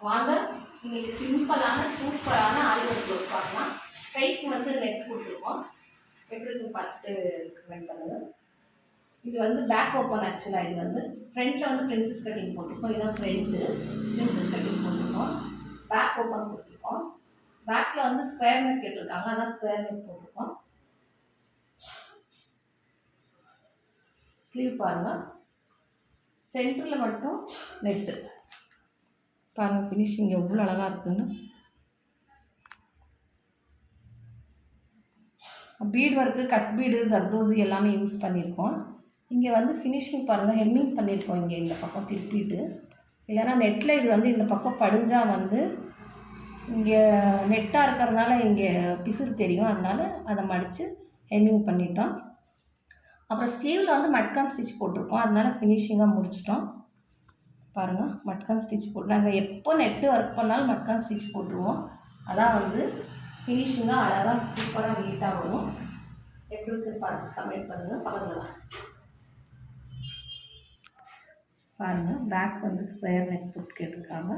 வாங்க இன்னைக்கு சிம்பிளான சூப்பரான ஆலிவர் ப்ளவுஸ் பார்க்கலாம். கைக்கு வந்து நெட் கொடுத்துருக்கோம். எப்படி இருக்குன்னு பார்த்துட்டு கமெண்ட் பண்ணுங்க. இது வந்து பேக் ஓப்பன். ஆக்சுவலாக இது வந்து ஃப்ரண்ட்டில் வந்து பிரின்சஸ் கட்டிங் போட்டிருக்கோம். இதுதான் ஃப்ரண்ட்டு பிரின்சஸ் கட்டிங் போட்டிருக்கோம். பேக் ஓப்பன் கொடுத்துருக்கோம். பேக்கில் வந்து ஸ்கொயர் நெக் கேட்டிருக்காங்க, அதான் ஸ்கொயர் நெக் போட்டிருக்கோம். ஸ்லீவ் பாருங்கள், சென்டரில் மட்டும் நெட்டு பாருங்கள். ஃபினிஷிங் எவ்வளோ அழகாக இருக்குன்னு. Bead work, cut bead, zardozi எல்லாமே யூஸ் பண்ணியிருக்கோம். இங்கே வந்து ஃபினிஷிங் பாருங்கள், ஹெம்மிங் பண்ணியிருக்கோம். இங்கே இந்த பக்கம் திருப்பிட்டு, இல்லைன்னா நெட்டில் இது வந்து இந்த பக்கம் படிஞ்சால் வந்து இங்கே நெட்டாக இருக்கிறதுனால இங்கே பிசுறு தெரியும். அதனால் அதை மடித்து ஹெம்மிங் பண்ணிட்டோம். அப்புறம் ஸ்லீவில் வந்து மட்கான் ஸ்டிச் போட்டிருக்கோம். அதனால் ஃபினிஷிங்காக முடிச்சிட்டோம். பாருங்கள், மட்கான் ஸ்டிச் போட்டு நாங்கள் எப்போ நெட்டு ஒர்க் பண்ணாலும் மட்கான் ஸ்டிச் போட்டுருவோம். அதான் வந்து ஃபினிஷிங்காக அழகாக சூப்பராக நீட்டாக வரும். எப்படி இருக்குது பார்த்து கமெண்ட் பண்ணுங்கள். பக்கத்தில் பாருங்கள், பேக் வந்து ஸ்கொயர் நெக் போட்டு கேட்டிருக்காங்க.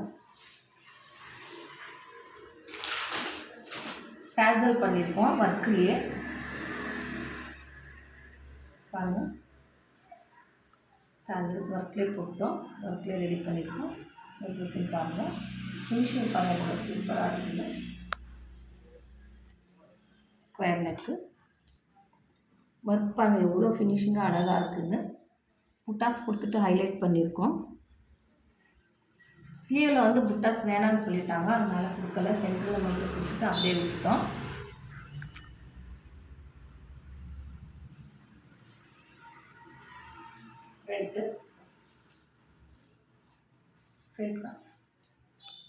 டேசல் பண்ணியிருக்கோம் ஒர்க்குலேயே. பாருங்கள், டேசல் ஒர்க்லேயே போட்டோம், ஒர்க்லேயே ரெடி பண்ணியிருக்கோம். எப்படி பாருங்கள், ஃபினிஷிங் பண்ண சூப்பராக இருக்குது. ஸ்கொயர் நெக்கு ஒர்க் பண்ண எவ்வளோ ஃபினிஷிங்காக அழகாக இருக்குதுன்னு புட்டாஸ் கொடுத்துட்டு ஹைலைட் பண்ணியிருக்கோம். ஸ்லீவில் வந்து புட்டாஸ் வேணான்னு சொல்லிட்டாங்க, அதனால் கொடுக்கல. சென்டரில் மட்டும் கொடுத்துட்டு அப்படியே விட்டுட்டோம்.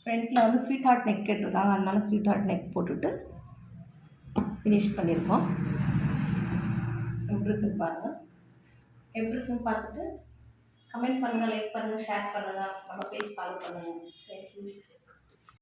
ஃப்ரண்ட்டில் வந்து ஸ்வீட் ஹார்ட் நெக் கேட்டிருக்காங்க, அதனால ஸ்வீட் ஹார்ட் நெக் போட்டுட்டு ஃபினிஷ் பண்ணியிருக்கோம். எப்படி இருக்குன்னு பாருங்கள். எப்படி இருக்குன்னு பார்த்துட்டு கமெண்ட் பண்ணுங்கள், லைக் பண்ணுங்கள், ஷேர் பண்ணுங்கள், நம்ம பேஜ் ஃபாலோ பண்ணுங்கள். தேங்க்யூ.